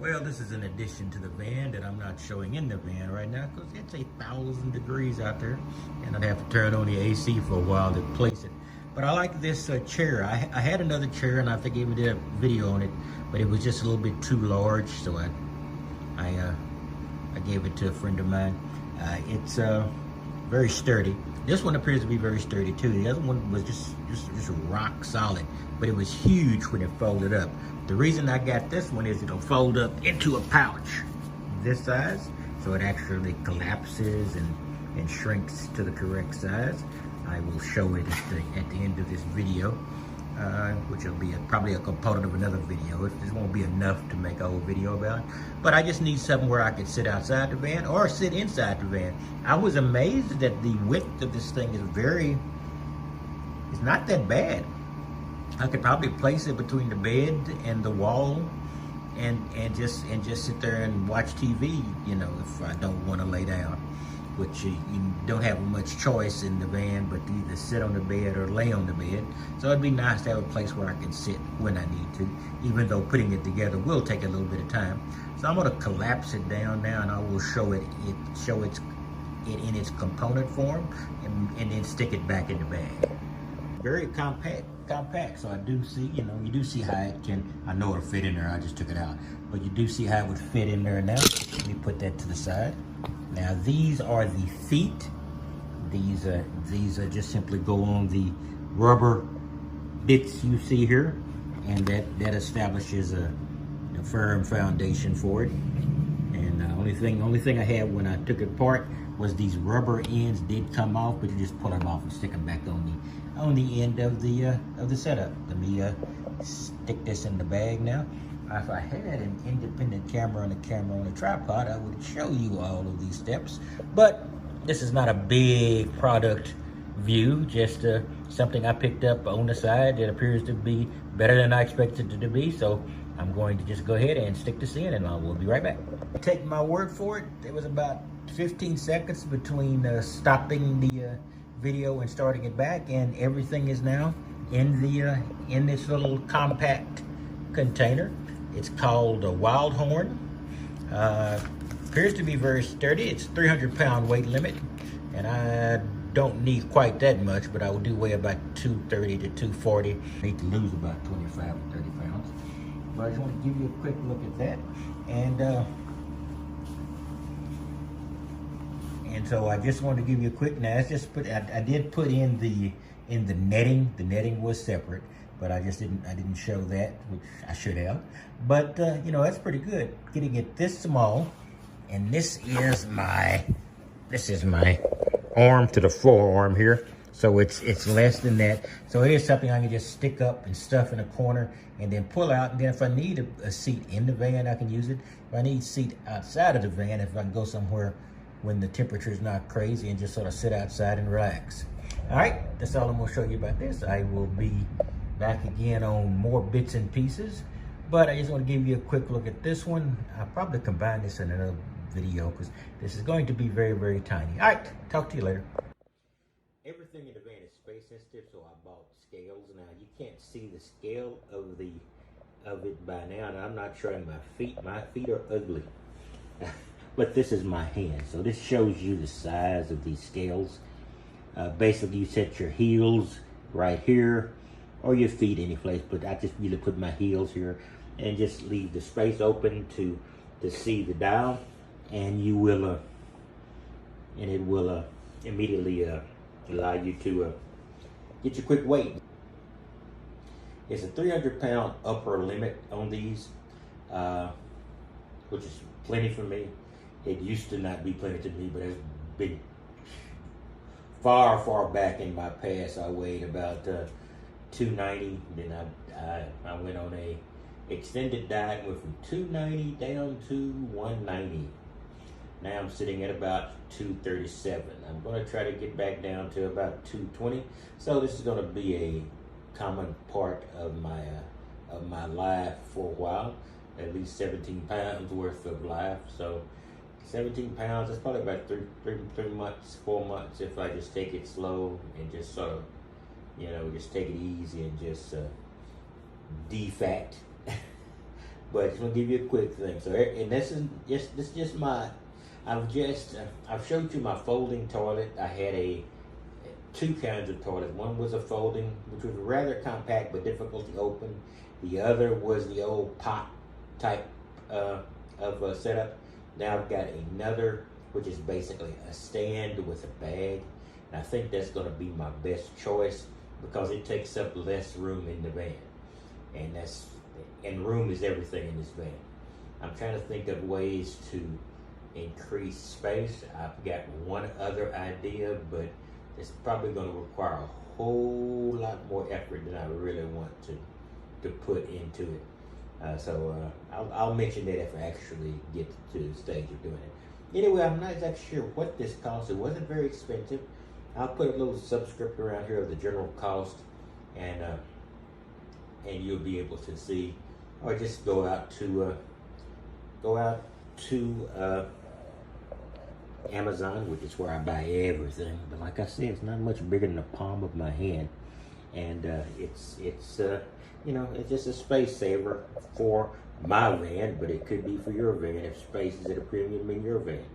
Well, this is an addition to the van that I'm not showing in the van right now because it's 1,000 degrees out there and I'd have to turn on the AC for a while to place it. But I like this chair. I had another chair and I think I even did a video on it, but it was just a little bit too large, so I gave it to a friend of mine. It's very sturdy. This one appears to be very sturdy too. The other one was just rock solid, but it was huge when it folded up. The reason I got this one is it'll fold up into a pouch this size, so it actually collapses and shrinks to the correct size. I will show it at the end of this video, which will be probably a component of another video. This won't be enough to make a whole video about it, but I just need something where I could sit outside the van or sit inside the van. I was amazed that the width of this thing is it's not that bad. I could probably place it between the bed and the wall and just sit there and watch TV, you know, if I don't want to lay down, which you don't have much choice in the van but to either sit on the bed or lay on the bed. So it'd be nice to have a place where I can sit when I need to, even though putting it together will take a little bit of time. So I'm going to collapse it down now and I will show it in its component form and then stick it back in the bag. Very compact, so I do see, you do see how it can, I know it'll fit in there, I just took it out, but you do see how it would fit in there now. Let me put that to the side. Now these are the feet. These just simply go on the rubber bits you see here, and that establishes a firm foundation for it. And the only thing I had when I took it apart was these rubber ends did come off, but you just pull them off and stick them back on the end of the setup. Let me stick this in the bag now. If I had an independent camera and a camera on a tripod, I would show you all of these steps. But this is not a big product view, just something I picked up on the side that appears to be better than I expected it to be. So I'm going to just go ahead and stick this in and we'll be right back. Take my word for it, it was about 15 seconds between stopping the video and starting it back, and everything is now in this little compact container. It's called a wildhorn. Appears to be very sturdy. It's 300-pound weight limit, and I don't need quite that much, but I will do weigh about 230 to 240. I need to lose about 25 or 30 pounds. But I just want to give you a quick look at that. And so I just wanted to give you a quick, now it's just I did put in the netting. The netting was separate, but I didn't show that, which I should have. But that's pretty good. Getting it this small, and this is my arm to the forearm here. So it's less than that. So it is something I can just stick up and stuff in a corner and then pull out. And then if I need a seat in the van, I can use it. If I need a seat outside of the van, if I can go somewhere when the temperature is not crazy and just sort of sit outside and relax. All right, that's all I'm gonna show you about this. I will be back again on more bits and pieces, but I just want to give you a quick look at this one. I'll probably combine this in another video because this is going to be very, very tiny. All right, talk to you later. Everything in the van is space sensitive, so I bought scales. Now you can't see the scale of it by now, and I'm not showing my feet. My feet are ugly. But this is my hand, so this shows you the size of these scales. Basically, you set your heels right here, or your feet any place, but I just usually put my heels here and just leave the space open to see the dial, and you will, and it will immediately allow you to get your quick weight. It's a 300-pound upper limit on these, which is plenty for me. It used to not be plenty to me, but it's been far back in my past. I weighed about 290. Then I went on a extended diet, went from 290 down to 190. Now I'm sitting at about 237. I'm going to try to get back down to about 220. So this is going to be a common part of my life for a while. At least 17 pounds worth of life. So 17 pounds, that's probably about 3 months, 4 months if I just take it slow and just sort of, just take it easy and just defat. but just gonna give you a quick thing. So, and this is just my. I've showed you my folding toilet. I had two kinds of toilets. One was a folding, which was rather compact but difficult to open. The other was the old pot type of setup. Now I've got another, which is basically a stand with a bag. And I think that's going to be my best choice because it takes up less room in the van. And room is everything in this van. I'm trying to think of ways to increase space. I've got one other idea, but it's probably going to require a whole lot more effort than I really want to put into it. So I'll mention that if I actually get to the stage of doing it. Anyway, I'm not exactly sure what this cost. It wasn't very expensive. I'll put a little subscript around here of the general cost, and you'll be able to see, or just go out to Amazon, which is where I buy everything. But like I said, it's not much bigger than the palm of my hand, and it's just a space saver for my van, but it could be for your van if space is at a premium in your van.